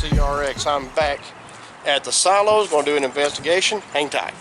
CRX. I'm back at the silos, going to do an investigation. Hang tight.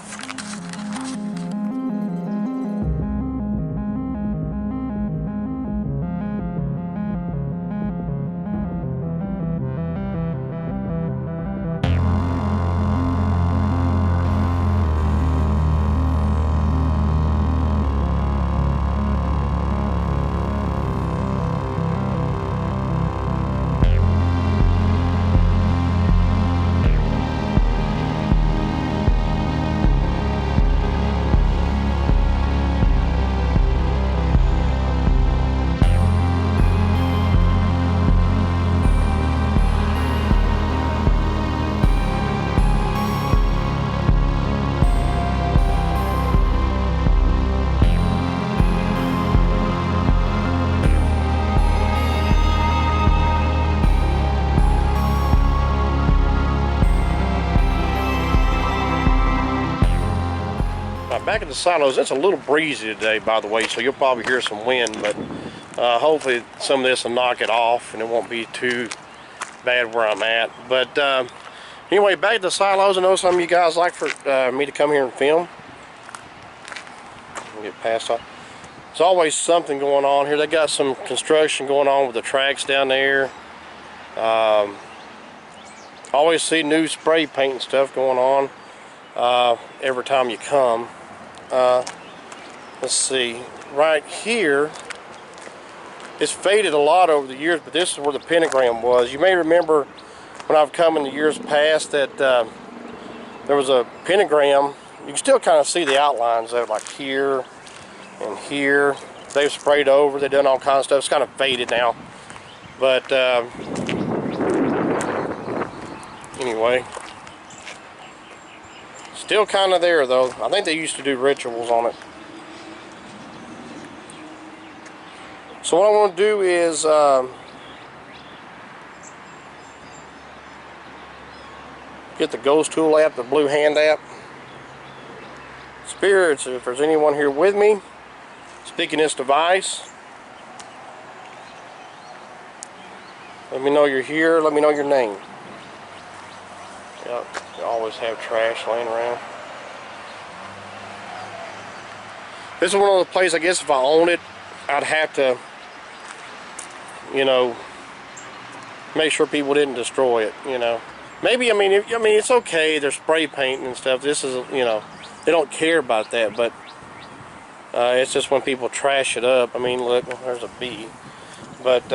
Back at the silos, it's a little breezy today, by the way, so you'll probably hear some wind, but hopefully some of this will knock it off and it won't be too bad where I'm at. But anyway, back at the silos, I know some of you guys like for me to come here and film. Get past that. There's always something going on here. They got some construction going on with the tracks down there. Always see new spray paint and stuff going on every time you come. Let's see, right here, it's faded a lot over the years, but this is where the pentagram was. You may remember when I've come in the years past that there was a pentagram. You can still kind of see the outlines of it, like here and here. They've sprayed over, they've done all kinds of stuff. It's kind of faded now, but anyway, still kind of there though. I think they used to do rituals on it. So what I want to do is get the ghost tool app, the blue hand app. Spirits, if there's anyone here with me speaking this device, let me know you're here. Let me know your name. Yep, you always have trash laying around. This is one of the places, I guess if I owned it, I'd have to, you know, make sure people didn't destroy it, you know. Maybe, I mean, it's okay, they're spray painting and stuff. This is, you know, they don't care about that, but it's just when people trash it up. I mean, look, there's a bee. But,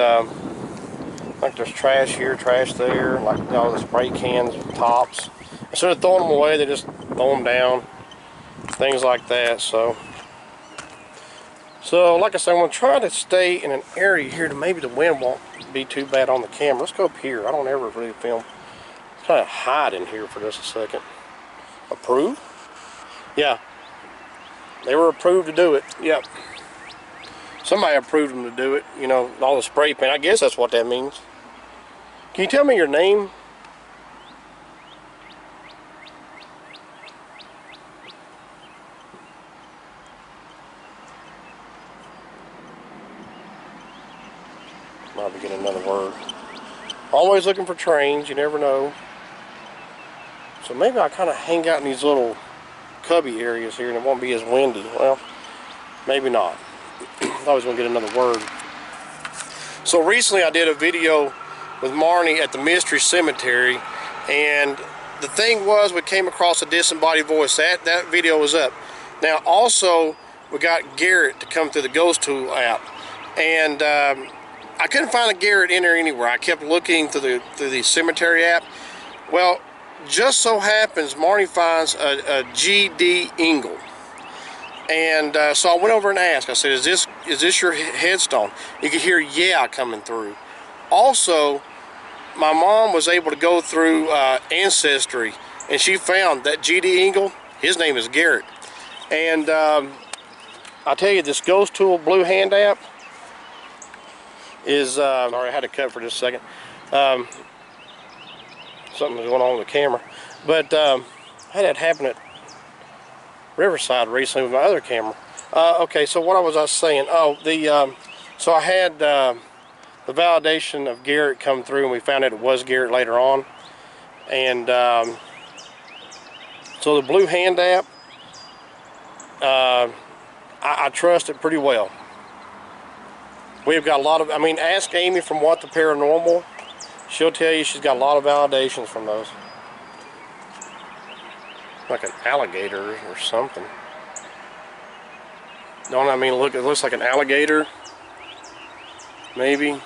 like there's trash here, trash there, like, you know, the spray cans, tops. Instead of throwing them away, they just throw them down, things like that. So like I said, I'm going to try to stay in an area here to maybe the wind won't be too bad on the camera. Let's go up here. I don't ever really film. Let's kind of hide in here for just a second. Approved? Yeah. They were approved to do it. Yep. Somebody approved them to do it. You know, all the spray paint. I guess that's what that means. Can you tell me your name? Might be getting another word. Always looking for trains, you never know. So maybe I kind of hang out in these little cubby areas here and it won't be as windy. Well, maybe not. I was going to get another word. So recently I did a video with Marnie at the Mystery Cemetery, and the thing was, we came across a disembodied voice. That video was up. Now also we got Garrett to come through the Ghost Tool app, and I couldn't find a Garrett in there anywhere. I kept looking through the cemetery app. Well, just so happens Marnie finds a G.D. Engel, and so I went over and asked. I said, "Is this your headstone?" You could hear "yeah" coming through. Also, my mom was able to go through Ancestry, and she found that G.D. Engel. His name is Garrett, and I tell you, this Ghost Tool blue hand app is, sorry, I had to cut for just a second. Something was going on with the camera. But I had that happen at Riverside recently with my other camera. Okay, so what was I saying? Oh, so I had the validation of Garrett come through, and we found out it was Garrett later on. And so the Blue Hand app, I trust it pretty well. We've got a lot of, I mean, ask Amy from What the Paranormal. She'll tell you she's got a lot of validations from those. Like an alligator or something. Don't I mean, look, it looks like an alligator. Maybe.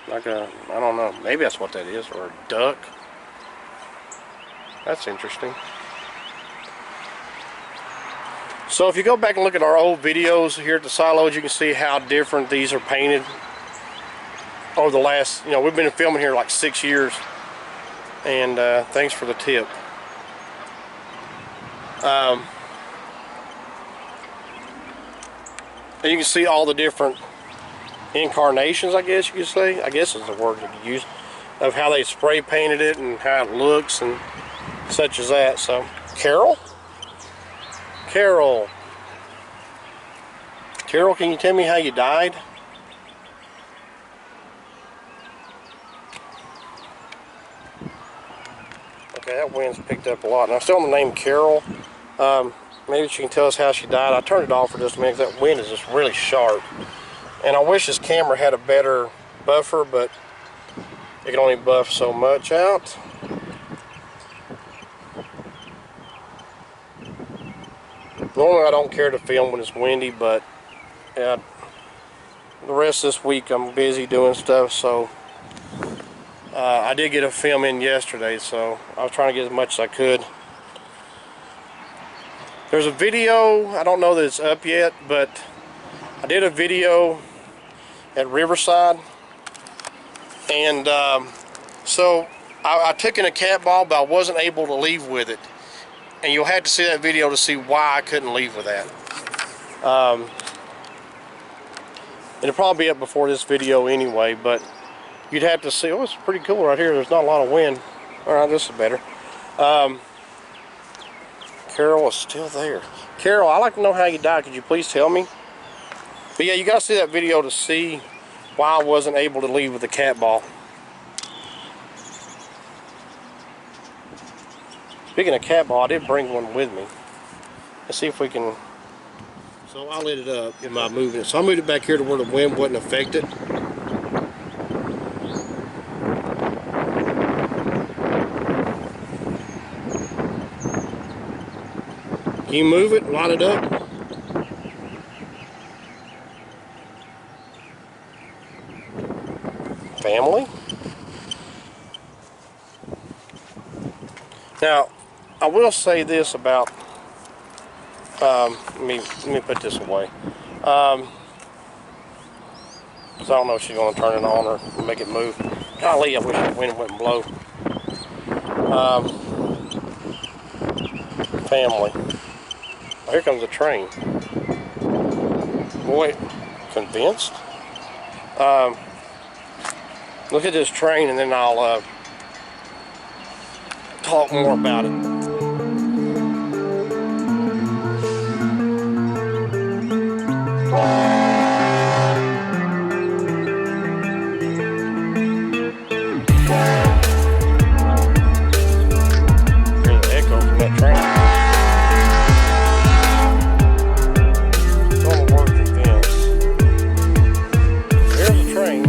Like a, I don't know. Maybe that's what that is. Or a duck. That's interesting. So if you go back and look at our old videos here at the silos, you can see how different these are painted over the last, you know, we've been filming here like 6 years. And thanks for the tip. And you can see all the different incarnations, I guess you could say. I guess is the word you could use, of how they spray painted it and how it looks and such as that. So, Carol? Carol, can you tell me how you died? Okay, that wind's picked up a lot. And I'm still on the name Carol. Maybe she can tell us how she died. I turned it off for just a minute because that wind is just really sharp. And I wish this camera had a better buffer, but it can only buff so much out. Normally I don't care to film when it's windy, but the rest of this week I'm busy doing stuff, so I did get a film in yesterday, so I was trying to get as much as I could. There's a video, I don't know that it's up yet, but I did a video at Riverside, and so I took in a cat ball, but I wasn't able to leave with it. And you'll have to see that video to see why I couldn't leave with that. It'll probably be up before this video anyway, but you'd have to see. Oh, it's pretty cool right here. There's not a lot of wind. All right, this is better. Carol is still there. Carol, I'd like to know how you died. Could you please tell me? But yeah, you got to see that video to see why I wasn't able to leave with the cat ball. Speaking of cat ball, I did bring one with me. Let's see if we can. So I lit it up in my movement. So I moved it back here to where the wind wouldn't affect it. Can you move it, light it up? Family? Now, I will say this about, let me put this away. Because I don't know if she's going to turn it on or make it move. Golly, I wish the wind wouldn't blow. Family. Oh, here comes the train. Boy, convinced? Look at this train and then I'll talk more about it. Hear the echo from that train. It's on the working fence. There's a train.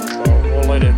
So we'll let it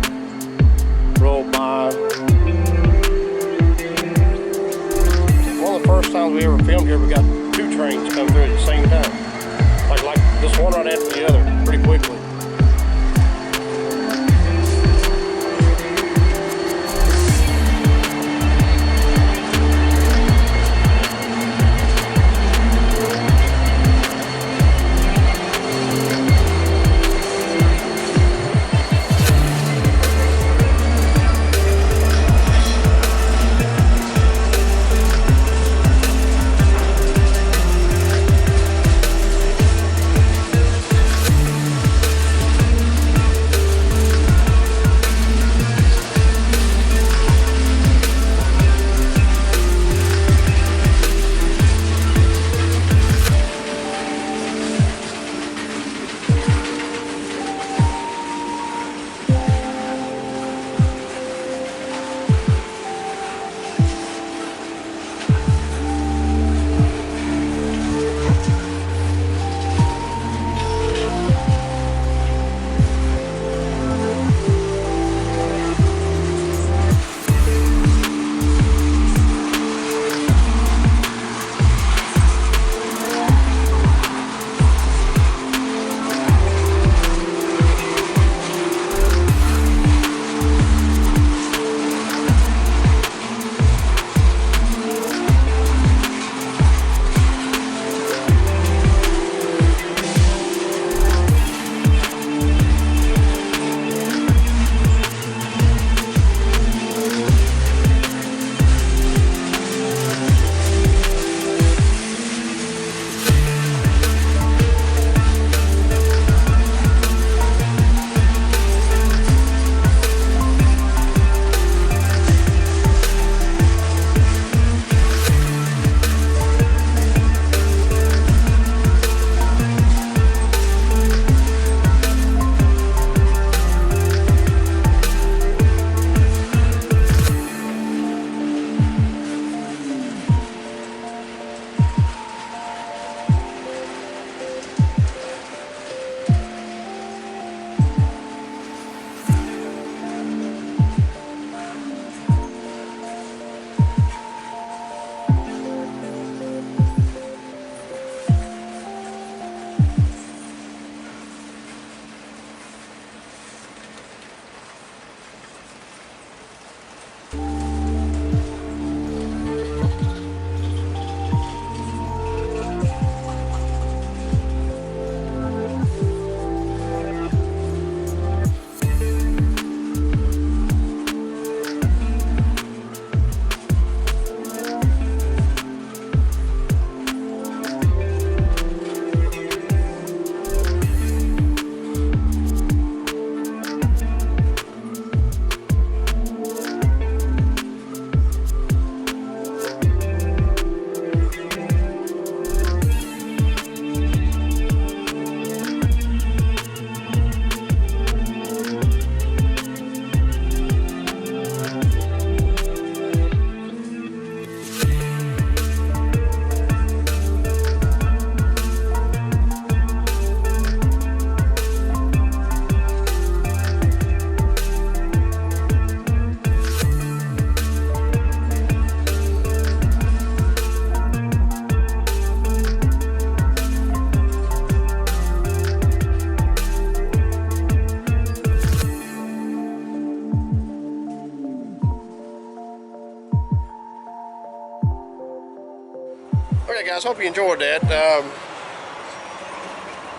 guys, hope you enjoyed that.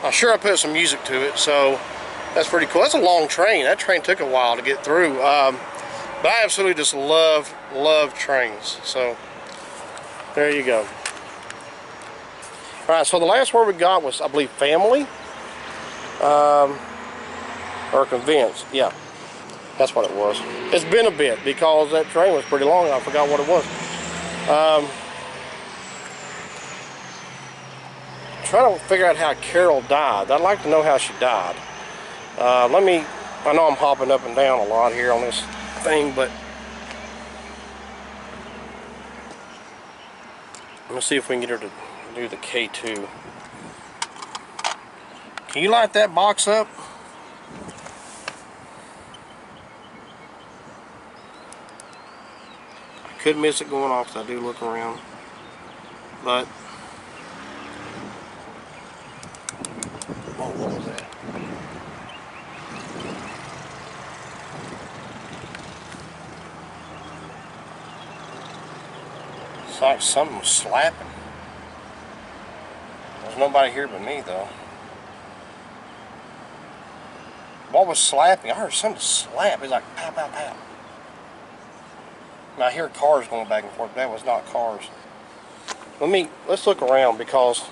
I'm sure I put some music to it, so that's pretty cool. That's a long train. That train took a while to get through. But I absolutely just love trains. So there you go. All right, so the last word we got was, I believe, family, or convinced. Yeah, that's what it was. It's been a bit because that train was pretty long. I forgot what it was. Trying to figure out how Carol died. I'd like to know how she died. I know I'm hopping up and down a lot here on this thing, but let's see if we can get her to do the K2. Can you light that box up? I could miss it going off because I do look around, but what was that? It's like something was slapping. There's nobody here but me, though. What was slapping? I heard something slap. It was like pow, pow, pow. Now I hear cars going back and forth. That was not cars. Let's look around because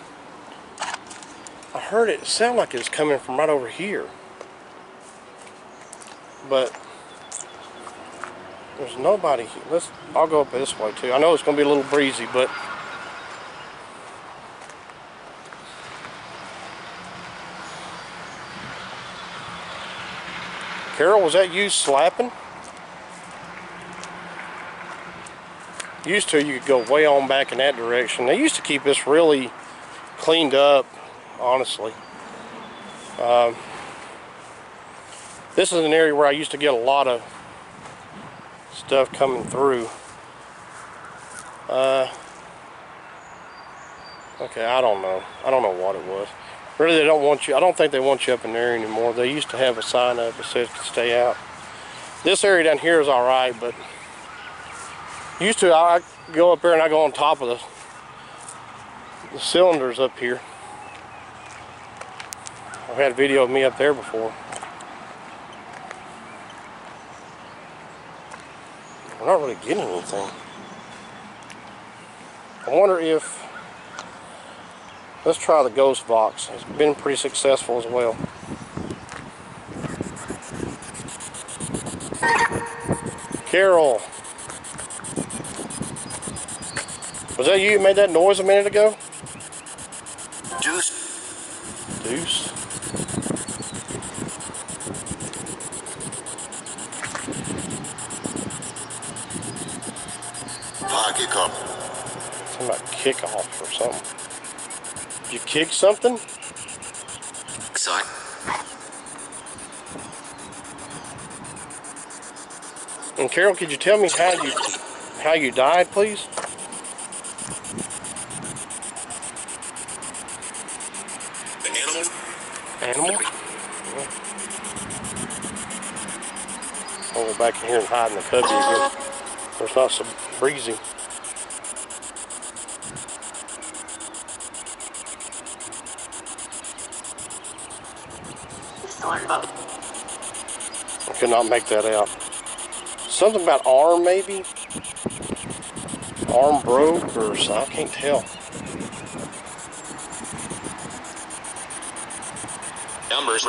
I heard it sound like it was coming from right over here. But there's nobody here. I'll go up this way too. I know it's going to be a little breezy, but Carol, was that you slapping? Used to, you could go way on back in that direction. They used to keep this really cleaned up, honestly. This is an area where I used to get a lot of stuff coming through. Okay, I don't know. I don't know what it was. Really, they don't want you. I don't think they want you up in there anymore. They used to have a sign up that says stay out. This area down here is all right, but used to, I go up there and I go on top of the cylinders up here. I've had a video of me up there before. We're not really getting anything. I wonder if, let's try the ghost box. It's been pretty successful as well. Carol, was that you who made that noise a minute ago? Deuce. Something about kickoff or something. Did you kick something? Sorry. And Carol, could you tell me how you died, please? Animal? Yeah. I'll go back in here and hide in the cubby again. It's not so breezy. I could not make that out. Something about arm, maybe? Arm broke or something. I can't tell. Numbers?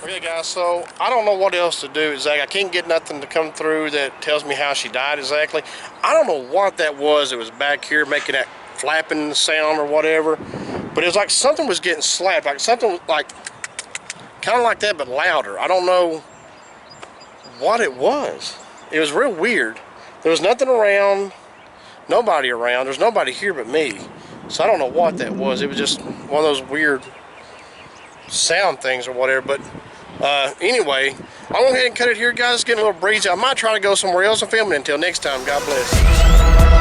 Okay guys, so I don't know what else to do exactly. I can't get nothing to come through that tells me how she died exactly. I don't know what that was. It was back here making that flapping sound or whatever. But it was like something was getting slapped. Like something like, kind of like that but louder. I don't know what it was. It was real weird. There was nothing around. Nobody around. There's nobody here but me. So I don't know what that was. It was just one of those weird sound things or whatever. But anyway, I'm going to go ahead and cut it here, guys. It's getting a little breezy. I might try to go somewhere else and film it. Until next time, God bless.